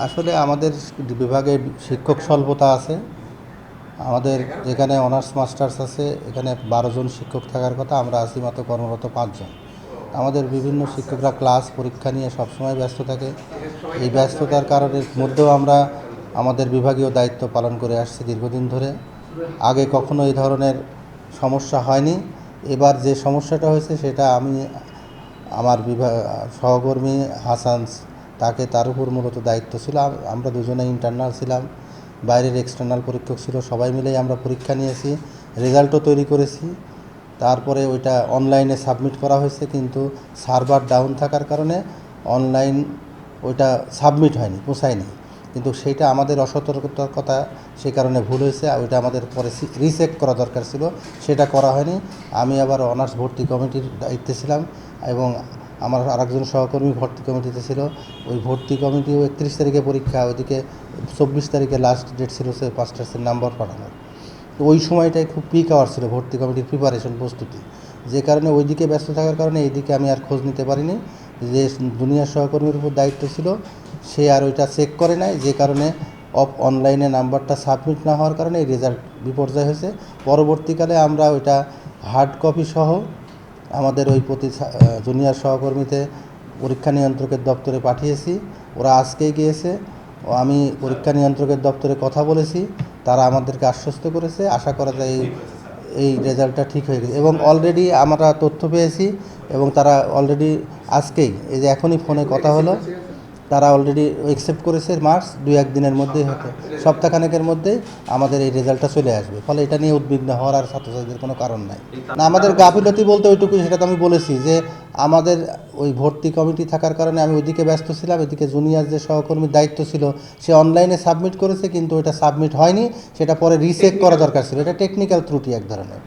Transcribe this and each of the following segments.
আসলে আমাদের বিভাগে শিক্ষক স্বল্পতা আছে। আমাদের যেখানে অনার্স মাস্টার্স আছে এখানে 12 জন শিক্ষক থাকার কথা, আমরা আছি মাত্র কর্মরত 5 জন। আমাদের বিভিন্ন শিক্ষকরা ক্লাস পরীক্ষা নিয়ে সবসময় ব্যস্ত থাকে। এই ব্যস্ততার কারণের মধ্যেও আমরা আমাদের বিভাগীয় দায়িত্ব পালন করে আসছি দীর্ঘদিন ধরে। আগে কখনো এই ধরনের সমস্যা হয়নি। এবার যে সমস্যাটা হয়েছে সেটা আমি আমার সহকর্মী হাসান, তার উপর মূলত দায়িত্ব ছিল। আমরা দুজনে ইন্টারনাল ছিলাম, বাইরের এক্সটার্নাল পরীক্ষক ছিল, সবাই মিলেই আমরা পরীক্ষা নিয়েছি, রেজাল্টও তৈরি করেছি। তারপরে ওইটা অনলাইনে সাবমিট করা হয়েছে, কিন্তু সার্ভার ডাউন থাকার কারণে অনলাইন ওইটা সাবমিট হয়নি, পৌঁছায়নি। কিন্তু সেইটা আমাদের অসতর্কতা, সেই কারণে ভুল হয়েছে। ওইটা আমাদের পরে রিচেক করা দরকার ছিল, সেটা করা হয়নি। আমি আবার অনার্স ভর্তি কমিটির দায়িত্বে ছিলাম এবং আমার আরেকজন সহকর্মী ভর্তি কমিটিতে ছিল। ওই ভর্তি কমিটিও 31 তারিখে পরীক্ষা, ওইদিকে 24 তারিখে লাস্ট ডেট ছিল সে মাস্টার্সের নাম্বার পাঠানোর। তো ওই সময়টাই খুব পিক আওয়ার ছিল ভর্তি কমিটির প্রিপারেশন প্রস্তুতি, যে কারণে ওইদিকে ব্যস্ত থাকার কারণে এইদিকে আমি আর খোঁজ নিতে পারিনি। যে জুনিয়র সহকর্মীর উপর দায়িত্ব ছিল সে আর ওইটা চেক করে নাই, যে কারণে অনলাইনে নাম্বারটা সাবমিট না হওয়ার কারণে এই রেজাল্ট বিপর্যয় হয়েছে। পরবর্তীকালে আমরা ওইটা হার্ড কপি সহ আমাদের ওই জুনিয়র সহকর্মীতে পরীক্ষা নিয়ন্ত্রকের দপ্তরে পাঠিয়েছি। ওরা আজকেই গিয়েছে। আমি পরীক্ষা নিয়ন্ত্রকের দপ্তরে কথা বলেছি, তারা আমাদেরকে আশ্বস্ত করেছে, আশা করা যায় এই রেজাল্টটা ঠিক হয়ে গেছে। এবং অলরেডি আমরা তথ্য পেয়েছি এবং তারা অলরেডি আজকেই, এই যে এখনই ফোনে কথা হলো, তারা অলরেডি অ্যাকসেপ্ট করেছে। মার্কস 2-1 দিনের মধ্যেই, হয়তো সপ্তাহখানেকের মধ্যেই আমাদের এই রেজাল্টটা চলে আসবে। ফলে এটা নিয়ে উদ্বিগ্ন হওয়ার আর ছাত্রছাত্রীদের কোনো কারণ নাই। না, আমাদের গাফিলতি বলতে ওইটুকুই, সেটা তো আমি বলেছি যে আমাদের ওই ভর্তি কমিটি থাকার কারণে আমি ওইদিকে ব্যস্ত ছিলাম। এদিকে জুনিয়র যে সহকর্মীর দায়িত্ব ছিল সে অনলাইনে সাবমিট করেছে, কিন্তু এটা সাবমিট হয়নি, সেটা পরে রিচেক করা দরকার ছিল। এটা টেকনিক্যাল ত্রুটি এক ধরনের,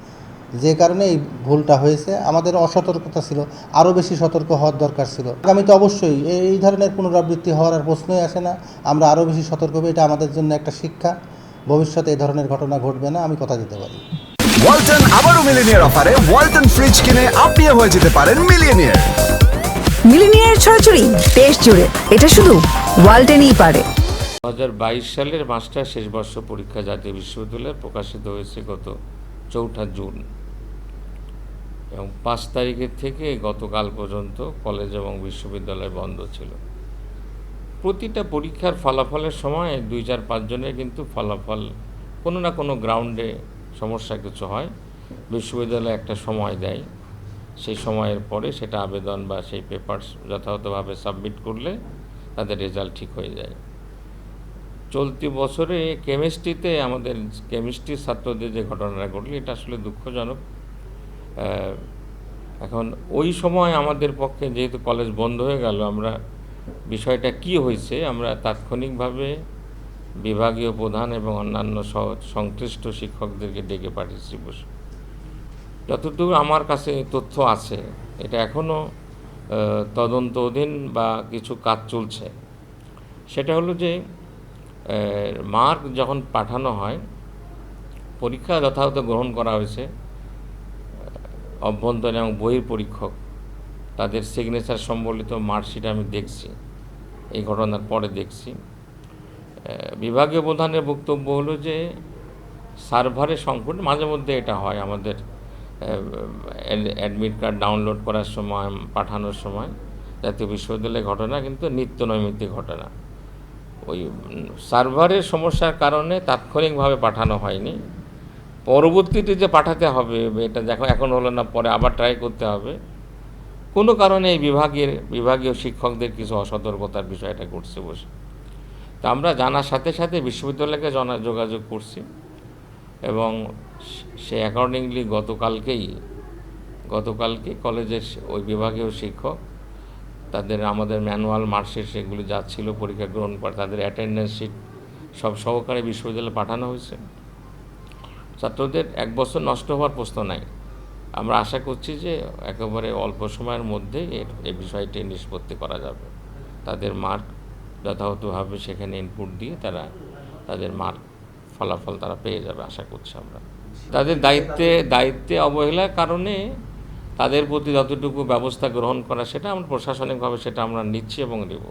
যে কারণে এই ভুলটা হয়েছে। আমাদের অসতর্কতা ছিল, আরও বেশি সতর্ক হওয়ার দরকার ছিল। আগামীতে অবশ্যই এই ধরনের পুনরাবৃত্তি হওয়ার আর প্রশ্নই আসে না। আমরা আরও বেশি সতর্ক হবে, এটা আমাদের জন্য একটা শিক্ষা। ভবিষ্যতে এই ধরনের ঘটনা ঘটবে না, আমি কথা দিতে পারি। ওয়ালটন আবারও মিলিনিয়ার অফারে ওয়ালটন ফ্রিজ কিনে আপনিও হয়ে যেতে পারেন মিলিয়নিয়ার। মিলিনিয়ার ছড়াছড়ি দেশ জুড়ে, এটা শুধু ওয়ালটেনই পারে। 2022 সালের মাস্টার শেষ বর্ষ পরীক্ষা জাতীয় বিশ্ববিদ্যালয়ে প্রকাশিত হয়েছে গত 4 জুন এবং 5 তারিখের থেকে গতকাল পর্যন্ত কলেজ এবং বিশ্ববিদ্যালয় বন্ধ ছিল। প্রতিটা পরীক্ষার ফলাফলের সময় 2-4-5 জনের কিন্তু ফলাফল কোনো না কোনো গ্রাউন্ডে সমস্যা কিছু হয়। বিশ্ববিদ্যালয় একটা সময় দেয়, সেই সময়ের পরে সেটা আবেদন বা সেই পেপারস যথাযথভাবে সাবমিট করলে তাদের রেজাল্ট ঠিক হয়ে যায়। চলতি বছরে কেমিস্ট্রিতে আমাদের কেমিস্ট্রির ছাত্রদের যে ঘটনাটা ঘটল, এটা আসলে দুঃখজনক। এখন ওই সময় আমাদের পক্ষে যেহেতু কলেজ বন্ধ হয়ে গেল, আমরা বিষয়টা কি হয়েছে আমরা তাৎক্ষণিকভাবে বিভাগীয় প্রধান এবং অন্যান্য সংশ্লিষ্ট শিক্ষকদেরকে ডেকে পাঠিয়েছি বসে। যতটুকু আমার কাছে তথ্য আছে, এটা এখনও তদন্তাধীন বা কিছু কাজ চলছে। সেটা হলো যে মার্ক যখন পাঠানো হয়, পরীক্ষা যথাযথ গ্রহণ করা হয়েছে, অভ্যন্তরীণ এবং বহির পরীক্ষক তাদের সিগনেচার সম্বলিত মার্কশিট আমি দেখছি, এই ঘটনার পরে দেখছি। বিভাগীয় প্রধানের বক্তব্য হলো যে সার্ভারের সংকট, মাঝে মধ্যে এটা হয় আমাদের অ্যাডমিট কার্ড ডাউনলোড করার সময়, পাঠানোর সময়, জাতীয় বিশ্ববিদ্যালয়ের ঘটনা কিন্তু নিত্য নৈমিত্তিক ঘটনা। ওই সার্ভারের সমস্যার কারণে তাৎক্ষণিকভাবে পাঠানো হয়নি। পরবর্তীতে যে পাঠাতে হবে, এটা দেখো এখন হলো না, পরে আবার ট্রাই করতে হবে। কোনো কারণে এই বিভাগীয় শিক্ষকদের কিছু অসতর্কতার বিষয়টা ঘটছে বসে। তা আমরা জানার সাথে সাথে বিশ্ববিদ্যালয়কে যোগাযোগ করছি এবং সে অ্যাকর্ডিংলি গতকালকে কলেজের ওই বিভাগীয় শিক্ষক তাদের আমাদের ম্যানুয়াল মার্কশিট সেগুলি যা ছিল পরীক্ষা গ্রহণ করে তাদের অ্যাটেন্ডেন্স শিট সব সহকারে বিশ্ববিদ্যালয়ে পাঠানো হয়েছে। ছাত্রদের 1 বছর নষ্ট হওয়ার প্রশ্ন নাই। আমরা আশা করছি যে একেবারে অল্প সময়ের মধ্যে এই বিষয়টি নিষ্পত্তি করা যাবে। তাদের মার্ক যথাযথভাবে সেখানে ইনপুট দিয়ে তাদের মার্ক ফলাফল তারা পেয়ে যাবে আশা করছি আমরা। তাদের দায়িত্বে অবহেলার কারণে তাদের প্রতি যতটুকু ব্যবস্থা গ্রহণ করা, সেটা আমরা প্রশাসনিকভাবে সেটা আমরা নিচ্ছি এবং নেব।